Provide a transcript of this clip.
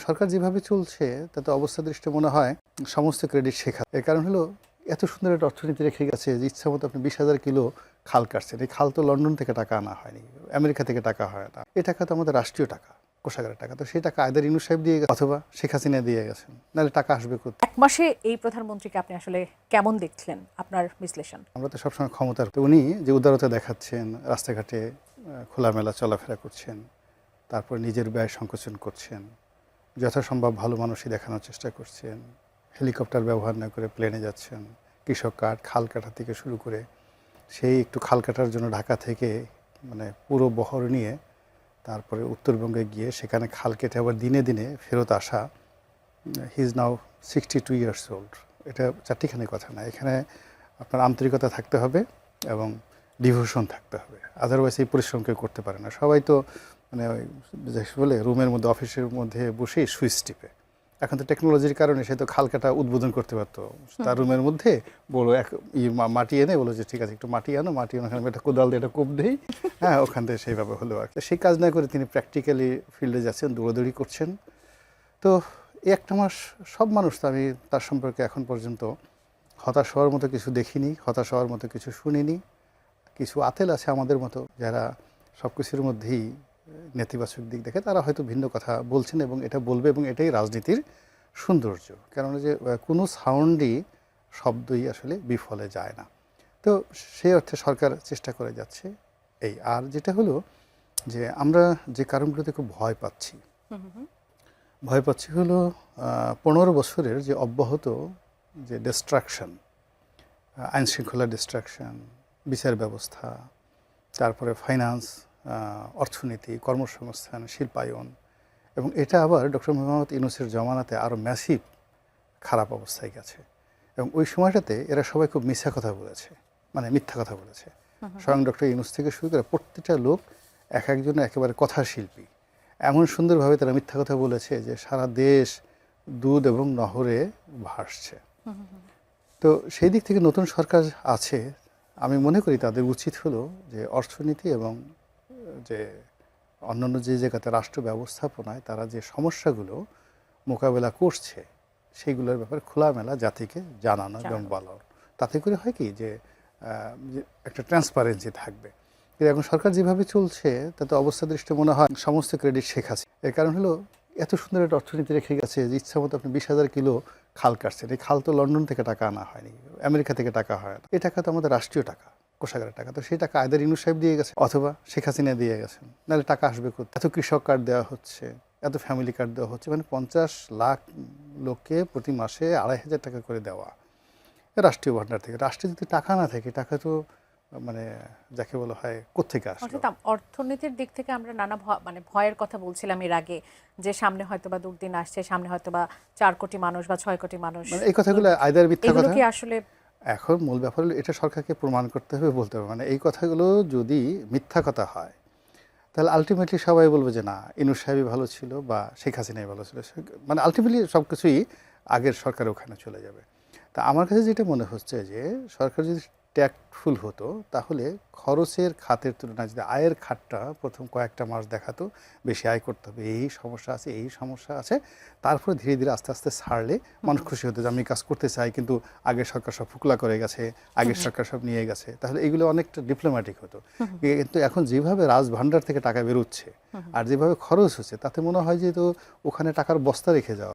সরকার যেভাবে চলছে তাতে অবস্থা দৃষ্টে মনে হয় সমস্ত ক্রেডিট শেখা। এর কারণ হলো এত সুন্দর একটা অর্থনীতি রেখে গেছে যে ইচ্ছা মতো আপনি 20,000 কিলো খাল কাটছেন। এই খাল তো লন্ডন থেকে টাকা আনা হয়নি, আমেরিকা থেকে টাকা হয় না। এই টাকা তো আমাদের রাষ্ট্রীয় টাকা, কোষাগারের টাকা। তো সেই টাকা আয়দার ইউনূস সাহেব দিয়ে গেছে অথবা শেখ হাসিনা দিয়ে গেছেন, নাহলে টাকা আসবে কোথায়? এক মাসে এই প্রধানমন্ত্রীকে আপনি আসলে কেমন দেখলেন, আপনার বিশ্লেষণ? আমরা তো সবসময় ক্ষমতার, তো উনি যে উদারতা দেখাচ্ছেন, রাস্তাঘাটে খোলামেলা চলাফেরা করছেন, তারপর নিজের ব্যয় সংকোচন করছেন, যথাসম্ভব ভালো মানুষই দেখানোর চেষ্টা করছেন, হেলিকপ্টার ব্যবহার না করে প্লেনে যাচ্ছেন, কৃষক কাঠ খাল কাটা থেকে শুরু করে সেই একটু খাল কাটার জন্য ঢাকা থেকে মানে পুরো বহর নিয়ে তারপরে উত্তরবঙ্গে গিয়ে সেখানে খাল কেটে আবার দিনে দিনে ফেরত আসা। He is now 62 years old. এটা চারটিখানি কথা না, এখানে আপনার আন্তরিকতা থাকতে হবে এবং ডিভোশন থাকতে হবে, আদারওয়াইজ এই পরিশ্রম কেউ করতে পারে না। সবাই তো মানে ওই যে বলে রুমের মধ্যে অফিসের মধ্যে বসেই সুইচ টিপে। এখন তো টেকনোলজির কারণে সে তো খাল কাটা উদ্বোধন করতে পারতো তার রুমের মধ্যে, বলো এক মাটি এনে বলো যে ঠিক আছে একটু মাটি আনো, মাটি আনো, ওখানে একটা কোদাল দিয়ে একটা কোপ দেই, হ্যাঁ ওখান থেকে সেইভাবে হলো আর কি। সেই কাজ না করে তিনি প্র্যাকটিক্যালি ফিল্ডে যাচ্ছেন, দৌড়াদৌড়ি করছেন। তো এই একটা মাস সব মানুষ, তো আমি তার সম্পর্কে এখন পর্যন্ত হতাশ হওয়ার মতো কিছু দেখিনি, হতাশ হওয়ার মতো কিছু শুনিনি। কিছু আতেল আছে আমাদের মতো যারা সব কিছুর মধ্যেই নেতিবাচক দিক দেখে, তারা হয়তো ভিন্ন কথা বলছেন এবং এটা বলবে, এবং এটাই রাজনীতির সৌন্দর্য। কেননা যে কোনো সাউন্ডই, শব্দই আসলে বিফলে যায় না। তো সেই অর্থে সরকার চেষ্টা করে যাচ্ছে এই। আর যেটা হলো যে আমরা যে কারণগুলোতে খুব ভয় পাচ্ছি, ভয় পাচ্ছি হলো 15 বছরের যে অব্যাহত যে ডিস্ট্রাকশন, আইনশৃঙ্খলা ডিস্ট্রাকশন, বিচার ব্যবস্থা, তারপরে ফাইন্যান্স, অর্থনীতি, কর্মসংস্থান, শিল্পায়ন, এবং এটা আবার ডক্টর মোহাম্মদ ইউনূসের জমানাতে আরও ম্যাসিভ খারাপ অবস্থায় গেছে। এবং ওই সময়টাতে এরা সবাই খুব মিথ্যা কথা বলেছে, মানে মিথ্যা কথা বলেছে। স্বয়ং ডক্টর ইউনূস থেকে শুরু করে প্রত্যেকটা লোক এক একজনের একেবারে কথার শিল্পী। এমন সুন্দরভাবে তারা মিথ্যা কথা বলেছে যে সারা দেশ দুধ এবং নহরে ভাসছে। তো সেই দিক থেকে নতুন সরকার আছে, আমি মনে করি তাদের উচিত হলো যে অর্থনীতি এবং যে অন্যান্য যে জায়গাতে রাষ্ট্র ব্যবস্থাপনায় তারা যে সমস্যাগুলো মোকাবেলা করছে সেইগুলোর ব্যাপারে খোলামেলা জাতিকে জানানো এবং বলানো। তাতে করে হয় কি যে একটা ট্রান্সপারেন্সি থাকবে। কিন্তু এখন সরকার যেভাবে চলছে তাতে অবস্থা দৃষ্টে মনে হয় সমস্ত ক্রেডিট শেখ হাসিনা। এর কারণ হলো এত সুন্দর একটা অর্থনীতি রেখে গেছে যে ইচ্ছা মতো আপনি 20,000 কিলো খাল কাটছেন। এই খাল তো লন্ডন থেকে টাকা আনা হয়নি, আমেরিকা থেকে টাকা হয় না। এই টাকা তো আমাদের রাষ্ট্রীয় টাকা, কোষাগারের টাকা। তো সেই টাকা আয়দার ইউনূস সাহেব দিয়ে গেছে অথবা শেখ হাসিনা দিয়ে গেছেন, নাহলে টাকা আসবে কোথায়? এত কৃষক কার্ড দেওয়া হচ্ছে, এত ফ্যামিলি কার্ড দেওয়া হচ্ছে, মানে 50 লাখ লোককে প্রতি মাসে 2,500 টাকা করে দেওয়া রাষ্ট্রীয় ভাণ্ডার থেকে। রাষ্ট্রে যদি টাকা না থাকে, টাকা তো মানে যাকে বলা হয় কোত্থেকে আসবে? অর্থাৎ অর্থনীতির দিক থেকে আমরা নানা মানে ভয়ের কথা বলছিলাম এর আগে, যে সামনে হয়তোবা দুর্দিন আসছে, সামনে হয়তোবা 4 কোটি মানুষ বা 6 কোটি মানুষ, মানে এই কথাগুলো আয়দার মিথ্যা কথা। কি আসলে এখন মূল ব্যাপার হলো এটা সরকারকে প্রমাণ করতে হবে, বলতে হবে। মানে এই কথাগুলো যদি মিথ্যা কথা হয় তাহলে আলটিমেটলি সবাই বলবে যে না, ইউনূস সাহেবই ভালো ছিল বা শেখ হাসিনাই ভালো ছিল। মানে আলটিমেটলি সব কিছুই আগের সরকারের ওখানে চলে যাবে। তা আমার কাছে যেটা মনে হচ্ছে যে সরকার যদি ট্যাক্টফুল হতো তাহলে খরচের খাতের তুলনায় যদি আয়ের খাতটা প্রথম কয়েকটা মাস দেখাতো বেশি আয় করতে হবে, এই সমস্যা আছে, এই সমস্যা আছে, তারপরে ধীরে ধীরে আস্তে আস্তে ছাড়লে মানুষ খুশি হতো যে আমি কাজ করতে চাই, কিন্তু আগের সরকার সব ফুকলা করে গেছে, আগের সরকার সব নিয়ে গেছে, তাহলে এগুলো অনেকটা ডিপ্লোম্যাটিক হতো। কিন্তু এখন যেভাবে রাজভাণ্ডার থেকে টাকা বেরোচ্ছে আর যেভাবে খরচ হচ্ছে, তাতে মনে হয় যে তো ওখানে টাকার বস্তা রেখে যাওয়া।